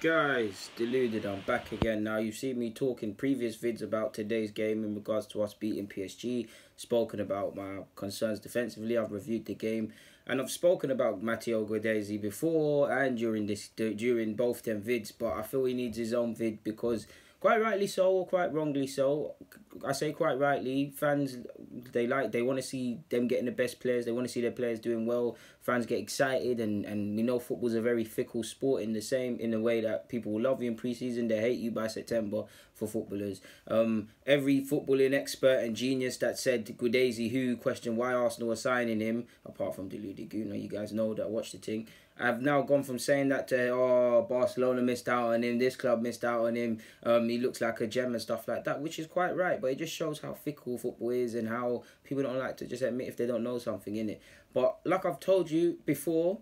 Guys, deluded, I'm back again. Now, you've seen me talk in previous vids about today's game in regards to us beating PSG, spoken about my concerns defensively, I've reviewed the game, and I've spoken about Matteo Guendouzi before and during both them vids, but I feel he needs his own vid because quite rightly so or quite wrongly so, I say quite rightly, fans they want to see them getting the best players, they want to see their players doing well, fans get excited, and you know football's a very fickle sport in the way that people will love you in pre-season, they hate you by September for footballers. Every footballing expert and genius that said Guendouzi who questioned why Arsenal were signing him, apart from Deluded Guna, you guys know that watch the thing. I've now gone from saying that to, Barcelona missed out on him, this club missed out on him, he looks like a gem and stuff like that, which is quite right, but it just shows how fickle football is and how people don't like to just admit if they don't know something, innit? But like I've told you before,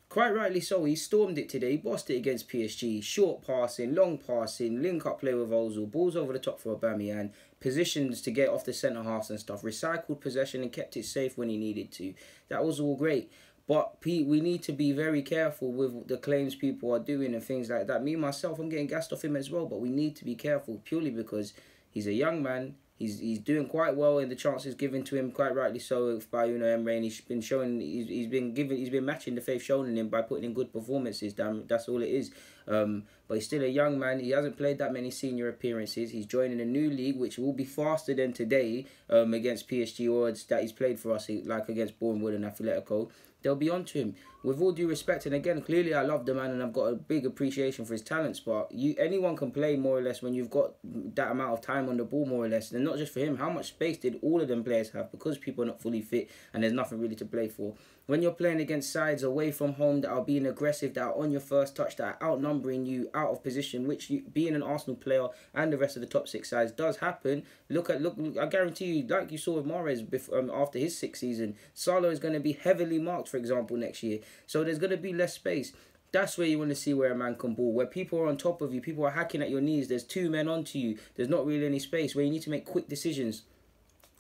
quite rightly so, he stormed it today, he bossed it against PSG, short passing, long passing, link-up play with Ozil, balls over the top for Aubameyang, positions to get off the centre-halves and stuff, recycled possession and kept it safe when he needed to. That was all great. But we need to be very careful with the claims people are doing and things like that. Me, myself, I'm getting gassed off him as well. But we need to be careful purely because he's a young man. He's doing quite well in the chances given to him, quite rightly so, by Emery, and he's been showing he's been matching the faith shown in him by putting in good performances. Damn, that's all it is. But he's still a young man. He hasn't played that many senior appearances. He's joining a new league, which will be faster than today against PSG odds that he's played for us, like against Bournemouth and Atletico. They'll be onto him. With all due respect, and again, clearly I love the man and I've got a big appreciation for his talents, but anyone can play more or less when you've got that amount of time on the ball, more or less. And not just for him, how much space did all of them players have because people are not fully fit and there's nothing really to play for. When you're playing against sides away from home that are being aggressive, that are on your first touch, that are outnumbering you, out of position, which being an Arsenal player and the rest of the top six sides does happen. Look, I guarantee you, like you saw with Mahrez after his sixth season, Salah is going to be heavily marked, for example, next year. So there's going to be less space. That's where you want to see where a man can ball. Where people are on top of you, people are hacking at your knees, there's two men onto you, there's not really any space, where you need to make quick decisions.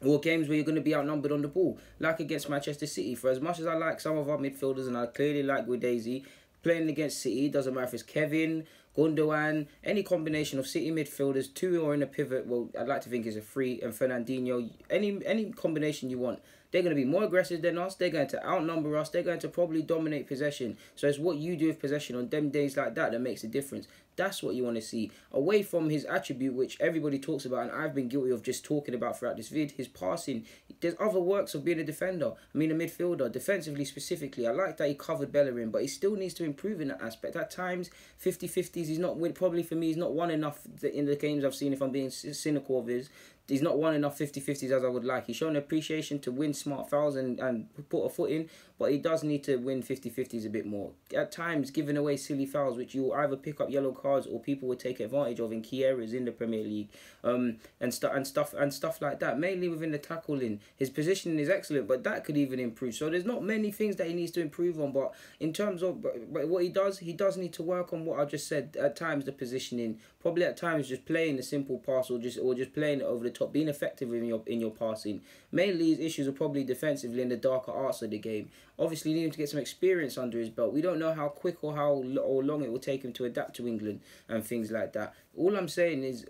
Or games where you're going to be outnumbered on the ball, like against Manchester City. For as much as I like some of our midfielders, and I clearly like Guendouzi, playing against City, doesn't matter if it's Kevin, Gundogan, any combination of City midfielders, two or in a pivot, well, I'd like to think it's a free, and Fernandinho, any combination you want. They're going to be more aggressive than us. They're going to outnumber us. They're going to probably dominate possession. So it's what you do with possession on them days like that that makes a difference. That's what you want to see. Away from his attribute, which everybody talks about, and I've been guilty of just talking about throughout this vid, his passing. There's other works of being a defender. I mean, a midfielder, defensively specifically. I like that he covered Bellerin, but he still needs to improve in that aspect. At times, 50-50s, he's not, probably for me, he's not won enough in the games I've seen, if I'm being cynical of his. He's not won enough 50-50s as I would like. He's shown appreciation to win smart fouls and put a foot in, but he does need to win 50-50s a bit more. At times, giving away silly fouls, which you will either pick up yellow cards or people will take advantage of in key areas in the Premier League, and stuff like that. Mainly within the tackling, his positioning is excellent, but that could even improve. So there's not many things that he needs to improve on. But in terms of but what he does need to work on what I just said. At times, the positioning, probably at times just playing the simple pass or just playing it over the top, being effective in your passing. Mainly his issues are probably defensively in the darker arts of the game. Obviously, you need him to get some experience under his belt. We don't know how quick or how long it will take him to adapt to England and things like that. All I'm saying is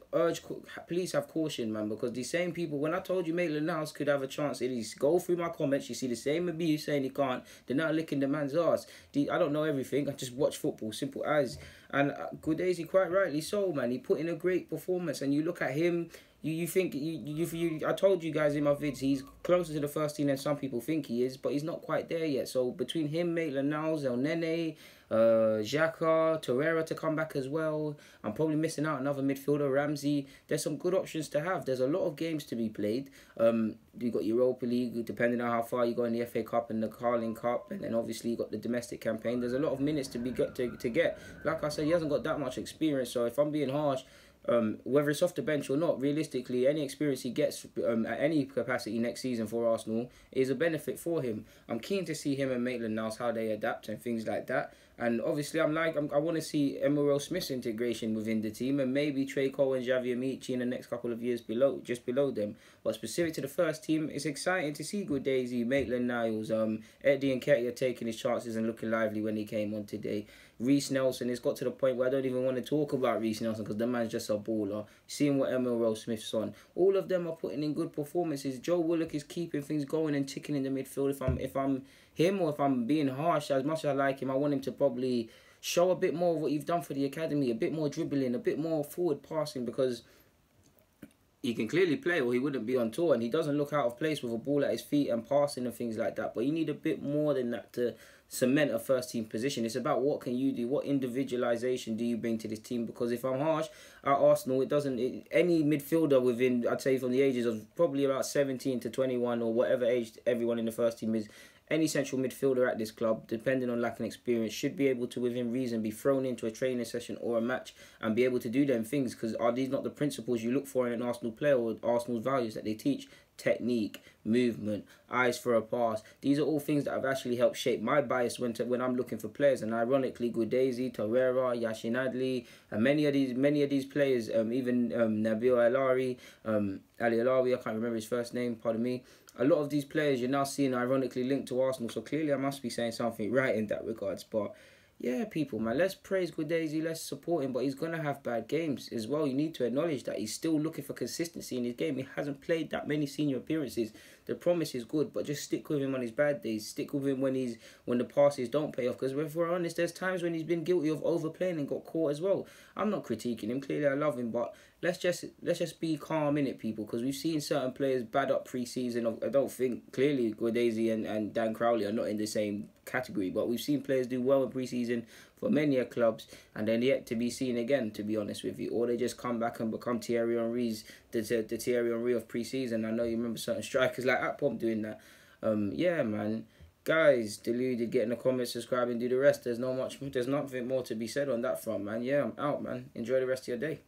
please have caution, man, because these same people, when I told you Maitland-Niles could have a chance, it is go through my comments, you see the same abuse saying he can't, they're not licking the man's ass. I don't know everything, I just watch football, simple as. And Guendouzi, quite rightly so, man, he put in a great performance, and you look at him, you think, I told you guys in my vids, he's closer to the first team than some people think he is, but he's not quite there yet. So between him, Maitland-Niles, El Nene, Xhaka, Torreira to come back as well, I'm probably missing out another midfielder, Ramsey. There's some good options to have. There's a lot of games to be played. You got Europa League, depending on how far you go in the FA Cup and the Carling Cup, and then obviously you got the domestic campaign. There's a lot of minutes to get. Like I said, he hasn't got that much experience, so if I'm being harsh, whether it's off the bench or not, realistically, any experience he gets at any capacity next season for Arsenal is a benefit for him. I'm keen to see him and Maitland-Niles, how they adapt and things like that. And obviously, I want to see Emmanuel Smith's integration within the team, and maybe Trey Cole and Javier Michi in the next couple of years just below them. But specific to the first team, it's exciting to see Guendouzi, Maitland-Niles, Eddie Nketiah taking his chances and looking lively when he came on today. Reece Nelson, it's got to the point where I don't even want to talk about Reece Nelson because the man's just a baller. Seeing what Emil Rose Smith's on, all of them are putting in good performances. Joe Willock is keeping things going and ticking in the midfield. If I'm him, or if I'm being harsh, as much as I like him, I want him to probably show a bit more of what you've done for the academy, a bit more dribbling, a bit more forward passing, because he can clearly play or he wouldn't be on tour, and he doesn't look out of place with a ball at his feet and passing and things like that. But you need a bit more than that to cement a first team position. It's about what can you do, what individualization do you bring to this team, because if I'm harsh, at Arsenal, any midfielder within, I'd say from the ages of probably about 17 to 21 or whatever age everyone in the first team is, any central midfielder at this club, depending on lack and experience, should be able to, within reason, be thrown into a training session or a match and be able to do them things. Because are these not the principles you look for in an Arsenal player, or Arsenal's values that they teach? Technique, movement, eyes for a pass. These are all things that have actually helped shape my bias when I'm looking for players. And ironically, Guendouzi, Torreira, Yashin Adli, and many of these players, even Nabil Ali Alawi, I can't remember his first name, pardon me. A lot of these players you're now seeing ironically linked to Arsenal, so clearly I must be saying something right in that regards. But yeah, people, man, let's praise Guendouzi, let's support him, but he's going to have bad games as well. You need to acknowledge that he's still looking for consistency in his game. He hasn't played that many senior appearances. The promise is good, but just stick with him on his bad days. Stick with him when the passes don't pay off, because if we're honest, there's times when he's been guilty of overplaying and got caught as well. I'm not critiquing him, clearly I love him, but let's just be calm in it, people, because we've seen certain players bad up pre-season. I don't think, clearly Guendouzi and Dan Crowley are not in the same category, but we've seen players do well in pre-season for many clubs and then yet to be seen again, to be honest with you, or they just come back and become Thierry Henry's the Thierry Henry of pre-season. I know you remember certain strikers like Akpom doing that. Yeah, man. Guys, deluded, get in the comments, subscribe and do the rest. There's nothing more to be said on that front, man. Yeah, I'm out, man. Enjoy the rest of your day.